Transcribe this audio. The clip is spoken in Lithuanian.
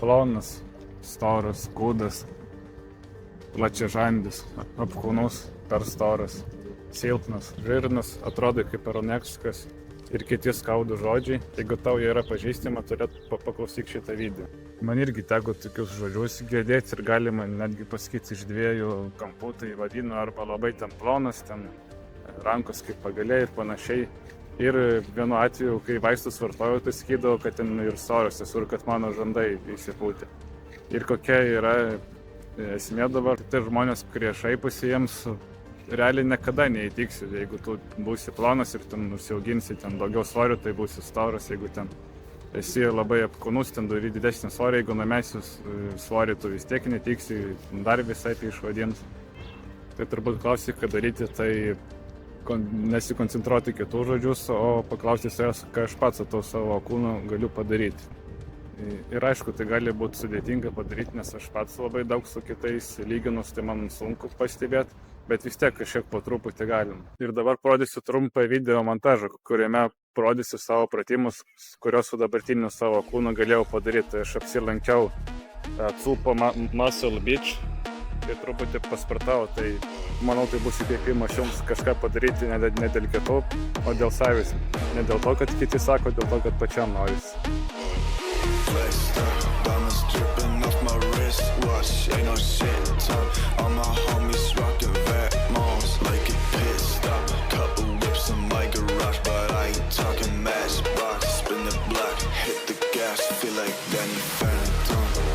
plonas, storas, kūdas, plačiažandis, apkūnus, per storas, silpnas, žirnas, atrodo kaip Euroneksikas ir kiti skaudų žodžiai. Jeigu tau jie yra pažįstama, turėtų paklausyk šitą video. Man irgi teko tokius žodžius girdėti ir galima netgi pasakyti iš dviejų kampų, tai vadinu arba labai ten plonas, ten rankos kaip pagaliai ir panašiai. Ir vienu atveju, kai vaistus vartojau, tai sakydavau, kad ten ir storas esu ir kad mano žandai įsipūtė. Ir kokia yra esmė dabar, tai žmonės, kurie šaiposi, jiems realiai niekada neįtiksi. Jeigu tu būsi plonas ir ten nusiauginsi ten daugiau svorio, tai būsi storas. Jeigu ten esi labai apkūnus, ten turi didesnį svorį, jeigu numesi svorį, tu vis tiek netiksi, dar visai tai išvadins. Tai turbūt klausyk, ką daryti, tai nesikoncentruoti kitų žodžius, o paklausti savęs, ką aš pats su to savo kūnu galiu padaryti. Ir aišku, tai gali būti sudėtinga padaryti, nes aš pats labai daug su kitais lyginus, tai man sunku pastebėti, bet vis tiek kažkiek po truputį galim. Ir dabar parodysiu trumpą video montažą, kuriame parodysiu savo pratimus, kuriuos su dabartiniu savo kūnu galėjau padaryti. Tai aš apsilankiau Culpo Muscle Beach ir truputį paspartau, tai manau, tai bus įkvėpimas jums kažką padaryti ne dėl kitų, o dėl savęs. Ne dėl to, kad kiti sako, dėl to, kad pačiam norisi. Flexed up, diamonds dripping off my wristwatch. Ain't no shit talk. All my homies rockin' Vatmos like a pit stop. Couple whips in my garage, but I ain't talking Matchbox. Spin the block, hit the gas, feel like Danny Phantom.